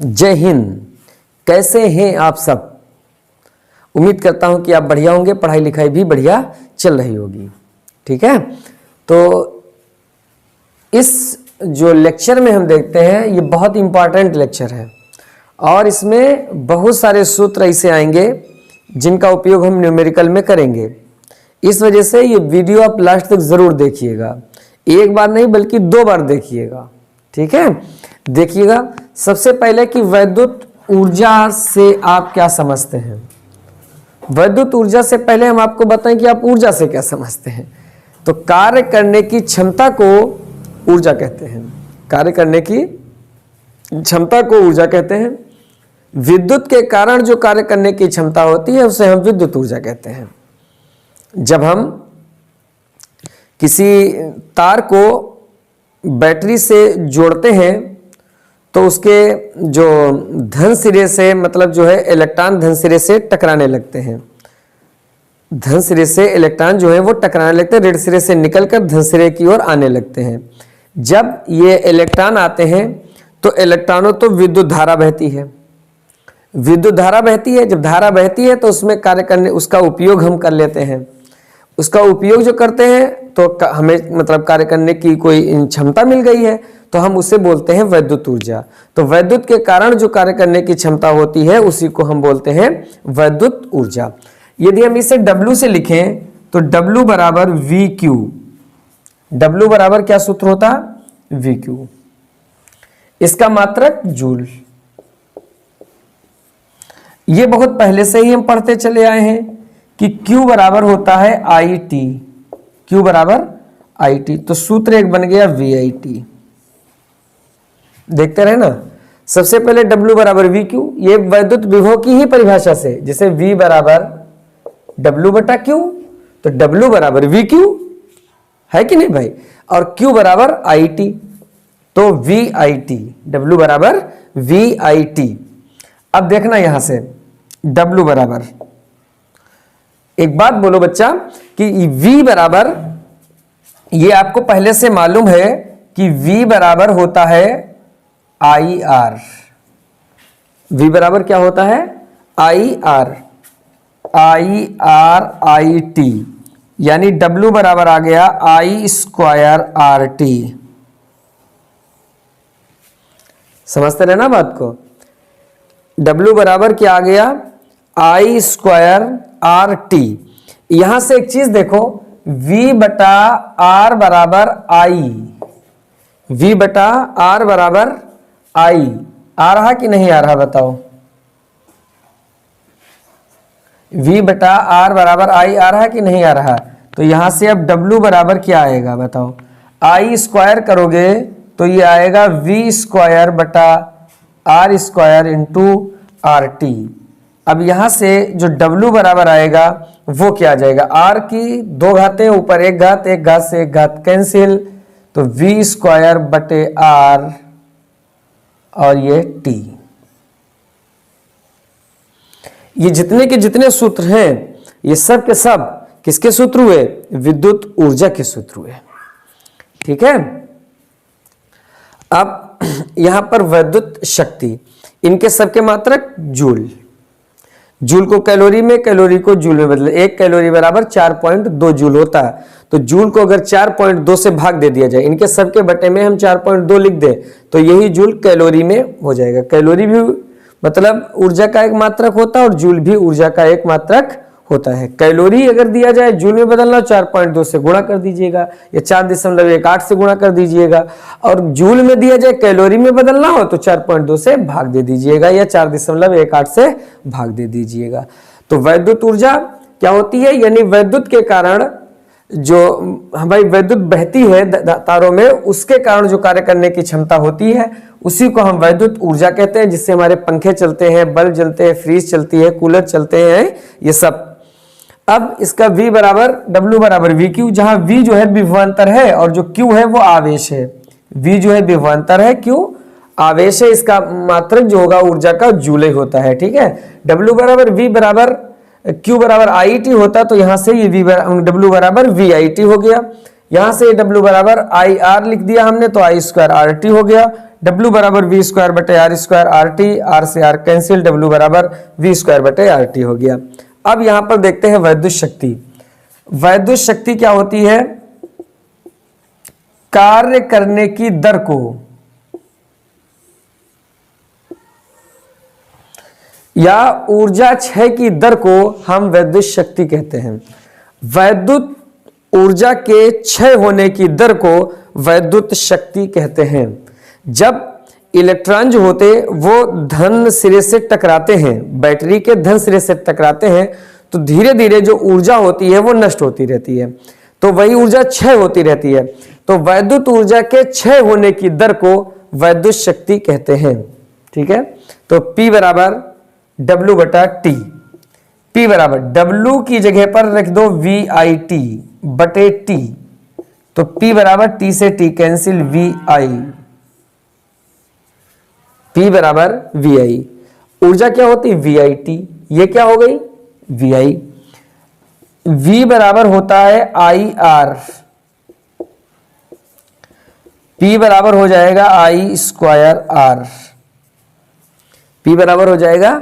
जय हिंद। कैसे हैं आप सब? उम्मीद करता हूं कि आप बढ़िया होंगे, पढ़ाई लिखाई भी बढ़िया चल रही होगी। ठीक है, तो इस जो लेक्चर में हम देखते हैं ये बहुत इंपॉर्टेंट लेक्चर है और इसमें बहुत सारे सूत्र ऐसे आएंगे जिनका उपयोग हम न्यूमेरिकल में करेंगे। इस वजह से ये वीडियो आप लास्ट तक ज़रूर देखिएगा, एक बार नहीं बल्कि 2 बार देखिएगा। ठीक है, देखिएगा। सबसे पहले कि वैद्युत ऊर्जा से आप क्या समझते हैं। वैद्युत ऊर्जा से पहले हम आपको बताएं कि आप ऊर्जा से क्या समझते हैं। तो कार्य करने की क्षमता को ऊर्जा कहते हैं। कार्य करने की क्षमता को ऊर्जा कहते हैं। विद्युत के कारण जो कार्य करने की क्षमता होती है उसे हम विद्युत ऊर्जा कहते हैं। जब हम किसी तार को बैटरी से जोड़ते हैं तो उसके जो धन सिरे से मतलब जो है इलेक्ट्रॉन धन सिरे से टकराने लगते हैं। धन सिरे से इलेक्ट्रॉन जो है वो टकराने लगते हैं, ऋण सिरे से निकलकर धन सिरे की ओर आने लगते हैं। जब ये इलेक्ट्रॉन आते हैं तो इलेक्ट्रॉनों तो विद्युत धारा बहती है। विद्युत धारा बहती है, जब धारा बहती है तो उसमें कार्य करने उसका उपयोग हम कर लेते हैं। उसका उपयोग जो करते हैं तो हमें मतलब कार्य करने की कोई क्षमता मिल गई है तो हम उसे बोलते हैं वैद्युत ऊर्जा। तो वैद्युत के कारण जो कार्य करने की क्षमता होती है उसी को हम बोलते हैं वैद्युत ऊर्जा। यदि हम इसे W से लिखें तो W बराबर VQ। W बराबर क्या सूत्र होता? VQ। इसका मात्रक जूल। ये बहुत पहले से ही हम पढ़ते चले आए हैं कि Q बराबर होता है IT। Q बराबर IT, तो सूत्र एक बन गया VIT। देखते रहे ना। सबसे पहले W बराबर VQ, ये वैद्युत विभव की ही परिभाषा से, जैसे V बराबर W बटा Q, तो W बराबर VQ है कि नहीं भाई, और Q बराबर IT, तो VIT। W बराबर VIT। अब देखना यहां से W बराबर, एक बात बोलो बच्चा कि V बराबर, ये आपको पहले से मालूम है कि V बराबर होता है IR। V बराबर क्या होता है? IR। IT, यानी W बराबर आ गया I² RT। समझते रहना बात को। W बराबर क्या आ गया? I² RT। यहां से एक चीज देखो, V बटा R बराबर I। V बटा R बराबर I आ रहा कि नहीं आ रहा बताओ? V बटा R बराबर I आ रहा कि नहीं आ रहा? तो यहां से अब W बराबर क्या आएगा बताओ? I² करोगे तो ये आएगा V² बटा R² इंटू RT। अब यहां से जो W बराबर आएगा वो क्या आ जाएगा? R की 2 घातें, ऊपर एक घात से एक घात कैंसिल, तो V² बटे R और ये T। ये जितने के जितने सूत्र हैं ये सब के सब किसके सूत्र हुए? विद्युत ऊर्जा के सूत्र हुए। ठीक है। अब यहां पर वैद्युत शक्ति, इनके सबके मात्रक जूल। जूल को कैलोरी में, कैलोरी को जूल में बदले। 1 कैलोरी बराबर 4.2 जूल होता है। तो जूल को अगर 4.2 से भाग दे दिया जाए, इनके सबके बटे में हम 4.2 लिख दें तो यही जूल कैलोरी में हो जाएगा। कैलोरी भी मतलब ऊर्जा का एक मात्रक होता है और जूल भी ऊर्जा का एक मात्रक होता है। कैलोरी अगर दिया जाए जूल में बदलना, 4.2 से गुणा कर दीजिएगा या 4.18 से गुणा कर दीजिएगा, और जूल में दिया जाए कैलोरी में बदलना हो तो 4.2 से भाग दे दीजिएगा या 4.18 से भाग दे दीजिएगा। तो वैद्युत ऊर्जा क्या होती है? यानी वैद्युत के कारण जो हमारी वैद्युत बहती है तारों में, उसके कारण जो कार्य करने की क्षमता होती है उसी को हम वैद्युत ऊर्जा कहते हैं। जिससे हमारे पंखे चलते हैं, बल्ब जलते हैं, फ्रिज चलती है, कूलर चलते हैं, ये सब। अब इसका V बराबर W बराबर VQ, जहां V जो है विभवांतर है और जो Q है वो आवेश है। V जो है विभवांतर है, Q आवेश है। इसका मात्रक जो होगा ऊर्जा का जूल होता है। ठीक है। W बराबर V बराबर Q बराबर IT होता, तो यहां से ये W बराबर VIT हो गया। यहां से W बराबर IR लिख दिया हमने तो I² RT हो गया। W बराबर वी स्क्वायर बटे R square, R T, R से आर कैंसिल, W बराबर वी स्क्वायर बटे आर टी हो गया। अब यहां पर देखते हैं वैद्युत शक्ति। वैद्युत शक्ति क्या होती है? कार्य करने की दर को या ऊर्जा क्षय की दर को हम वैद्युत शक्ति कहते हैं। वैद्युत ऊर्जा के क्षय होने की दर को वैद्युत शक्ति कहते हैं। जब इलेक्ट्रॉन जो होते वो धन सिरे से टकराते हैं, बैटरी के धन सिरे से टकराते हैं, तो धीरे धीरे जो ऊर्जा होती है वो नष्ट होती रहती है, तो वही ऊर्जा क्षय होती रहती है। तो वैद्युत ऊर्जा के क्षय होने की दर को वैद्युत शक्ति कहते हैं। ठीक है, तो P बराबर W बटा टी। P बराबर W की जगह पर रख दो VIT बटे T, तो P बराबर T से T कैंसिल, VI, P बराबर VI। ऊर्जा क्या होती है? VIT। ये क्या हो गई? VI। V बराबर होता है IR, P बराबर हो जाएगा I स्क्वायर R, P बराबर हो जाएगा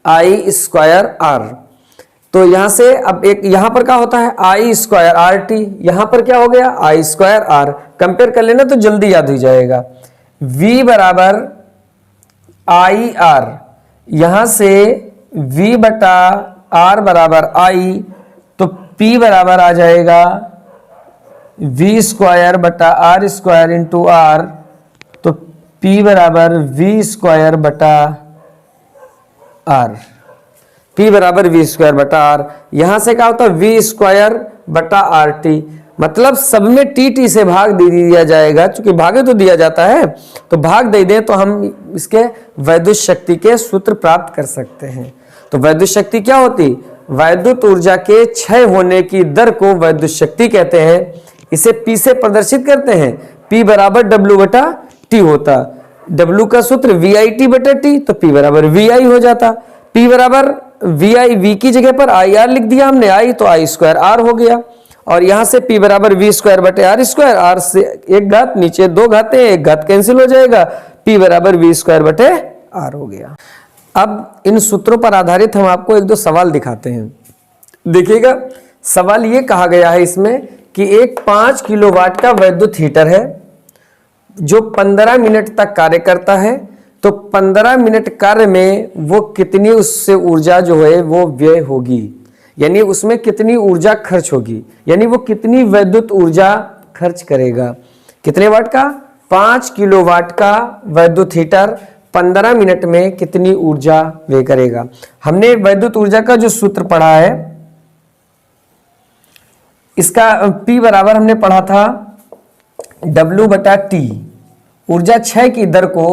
I स्क्वायर R। तो यहां से अब एक यहां पर क्या होता है? I स्क्वायर आर टी, यहां पर क्या हो गया? I square R। कंपेयर कर लेना तो जल्दी याद हो जाएगा। V बराबर IR, यहां से V बटा R बराबर I, तो P बराबर आ जाएगा V स्क्वायर बटा R स्क्वायर इंटू R, तो P बराबर V स्क्वायर बटा R, P बराबर V स्क्वायर बटा R। यहां से क्या होता है? V स्क्वायर बटा RT, मतलब सब में TT से भाग दे दिया जाएगा, क्योंकि भागे तो दिया जाता है, तो भाग दे दें तो हम इसके वैद्युत शक्ति के सूत्र प्राप्त कर सकते हैं। तो वैद्युत शक्ति क्या होती? वैद्युत ऊर्जा के क्षय होने की दर को वैद्युत शक्ति कहते हैं। इसे P से प्रदर्शित करते हैं, P बराबर W बटा T होता। W का सूत्र VIT बटा T, तो P बराबर VI हो जाता। P बराबर VI, V की जगह पर IR लिख दिया हमने, I तो I स्क्वायर R हो गया। और यहां से P बराबर V स्क्वायर बटे R स्क्वायर, R से एक घात, नीचे दो घातें, एक घात कैंसिल हो जाएगा, P बराबर V स्क्वायर बटे R हो गया। अब इन सूत्रों पर आधारित हम आपको एक दो सवाल दिखाते हैं। देखिएगा, सवाल ये कहा गया है इसमें कि एक 5 किलोवाट का वैद्युत हीटर है जो 15 मिनट तक कार्य करता है, तो 15 मिनट कार्य में वो कितनी उससे ऊर्जा जो है वो व्यय होगी, यानी उसमें कितनी ऊर्जा खर्च होगी, यानी वो कितनी वैद्युत ऊर्जा खर्च करेगा। कितने वाट का? 5 किलोवाट का वैद्युत हीटर 15 मिनट में कितनी ऊर्जा व्यय करेगा। हमने वैद्युत ऊर्जा का जो सूत्र पढ़ा है, इसका P बराबर हमने पढ़ा था W बटा T। ऊर्जा क्षय की दर को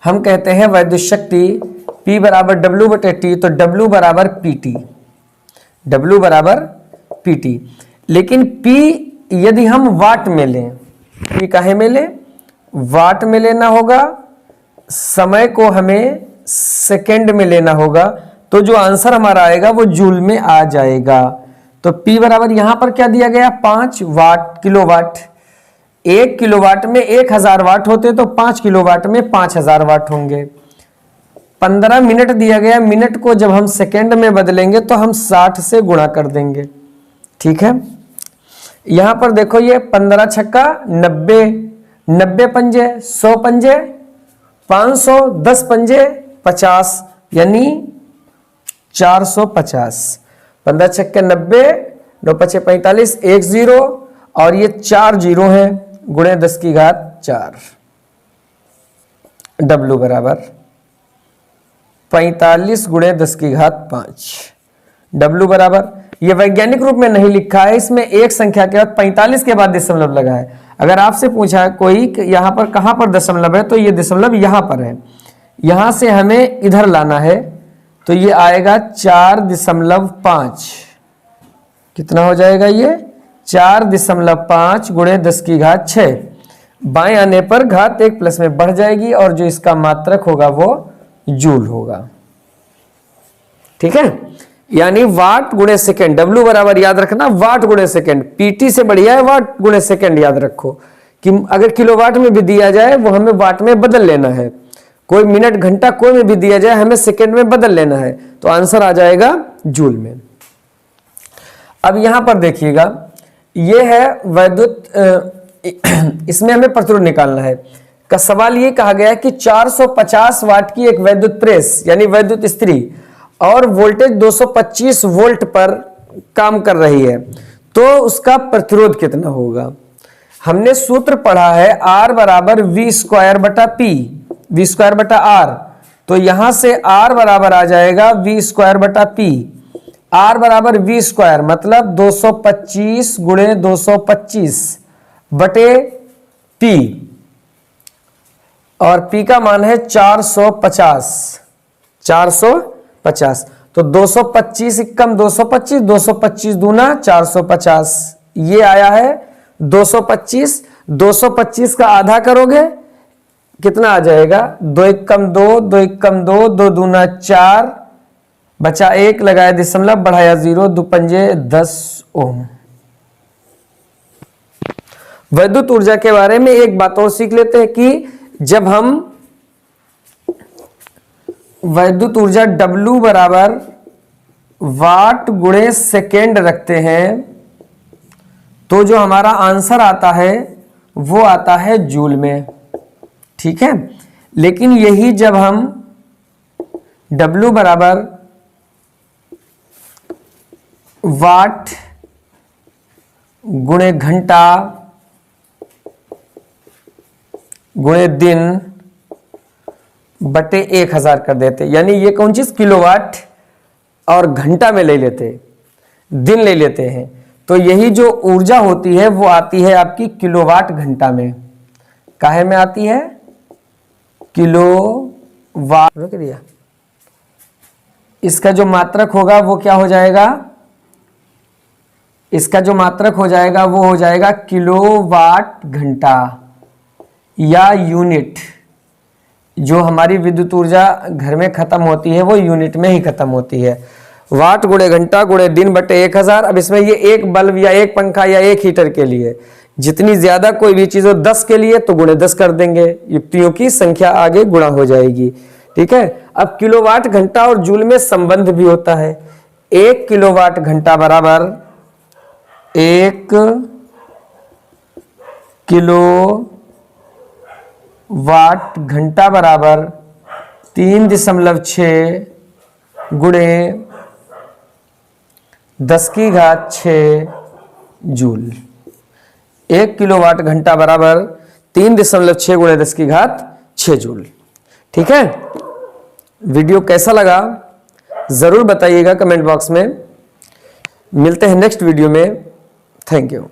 हम कहते हैं वैद्युत शक्ति। P बराबर W बटे T, तो W बराबर PT, W बराबर PT। लेकिन P यदि हम वाट में लें, P काहे में लें? वाट में लेना होगा, समय को हमें सेकंड में लेना होगा, तो जो आंसर हमारा आएगा वो जूल में आ जाएगा। तो P बराबर यहां पर क्या दिया गया? 5 वाट किलोवाट। 1 किलोवाट में 1000 वाट होते, तो 5 किलोवाट में 5000 वाट होंगे। 15 मिनट दिया गया, मिनट को जब हम सेकंड में बदलेंगे तो हम 60 से गुणा कर देंगे। ठीक है, यहां पर देखो, ये 15 छक्का 90, 90 पंजे 100 पंजे 500, 10 पंजे 50, यानी 450। 15 छक्के 90, 9 पचे 45, 1 0 और ये 4 जीरो हैं, गुणे 10 की घात 4। W बराबर 45 गुणे 10 की घात 5। W बराबर, ये वैज्ञानिक रूप में नहीं लिखा है, इसमें एक संख्या के बाद 45 के बाद दशमलव लगा है। अगर आपसे पूछा कोई यहां पर कहां पर दशमलव है, तो ये दशमलव यहां पर है, यहां से हमें इधर लाना है, तो ये आएगा 4.5। कितना हो जाएगा ये? 4.5 गुणे 10 की घात 6। बाएं आने पर घात 1 प्लस में बढ़ जाएगी और जो इसका मात्रक होगा वो जूल होगा। ठीक है, यानी वाट गुणे सेकंड। W बराबर याद रखना वाट गुणे सेकंड, PT से बढ़िया है वाट गुणे सेकंड, याद रखो, कि अगर किलोवाट में भी दिया जाए वो हमें वाट में बदल लेना है, कोई मिनट घंटा कोई में भी दिया जाए हमें सेकंड में बदल लेना है, तो आंसर आ जाएगा जूल में। अब यहां पर देखिएगा, ये है वैद्युत, इसमें हमें प्रतिरोध निकालना है। का सवाल ये कहा गया है कि 450 वाट की एक वैद्युत प्रेस यानी वैद्युत इस्त्री और वोल्टेज 225 वोल्ट पर काम कर रही है, तो उसका प्रतिरोध कितना होगा। हमने सूत्र पढ़ा है R बराबर वी स्क्वायर बटा पी, वी स्क्वायर बटा आर, तो यहां से R बराबर आ जाएगा वी स्क्वायर बटा पी। R बराबर वी स्क्वायर मतलब 225 गुणे 225 बटे P, और P का मान है 450, 450, तो 225 कम 225, 225 दूना 450, ये आया है 225। 225 का आधा करोगे कितना आ जाएगा, 2 1 कम 2, 2 1 कम 2, 2 दूना 4, बचा 1, लगाया दशमलव, बढ़ाया 0, 2 पंजे 10 ओम। वैद्युत ऊर्जा के बारे में एक बात और सीख लेते हैं कि जब हम वैद्युत ऊर्जा W बराबर वाट गुणे सेकेंड रखते हैं तो जो हमारा आंसर आता है वो आता है जूल में, ठीक है। लेकिन यही जब हम W बराबर वाट गुणे घंटा गुणे दिन बटे 1000 कर देते, यानी ये कौन चीज किलोवाट और घंटा में ले लेते, दिन ले लेते हैं, तो यही जो ऊर्जा होती है वो आती है आपकी किलोवाट घंटा में। काहे में आती है, किलोवाट। रोक दिया, इसका जो मात्रक होगा वो क्या हो जाएगा, इसका जो मात्रक हो जाएगा वो हो जाएगा किलोवाट घंटा या यूनिट। जो हमारी विद्युत ऊर्जा घर में खत्म होती है वो यूनिट में ही खत्म होती है। वाट गुणे घंटा गुणे दिन बटे 1000। अब इसमें ये एक बल्ब या एक पंखा या एक हीटर के लिए, जितनी ज्यादा कोई भी चीज हो 10 के लिए तो गुणे 10 कर देंगे, युक्तियों की संख्या आगे गुणा हो जाएगी, ठीक है। अब किलोवाट घंटा और जूल में संबंध भी होता है। 1 किलोवाट घंटा बराबर 1 किलो वाट घंटा बराबर 3.6 गुणे 10⁻6 जूल। 1 किलोवाट घंटा बराबर 3.6 गुणे 10⁻6 जूल, ठीक है। वीडियो कैसा लगा जरूर बताइएगा कमेंट बॉक्स में। मिलते हैं नेक्स्ट वीडियो में। Thank you.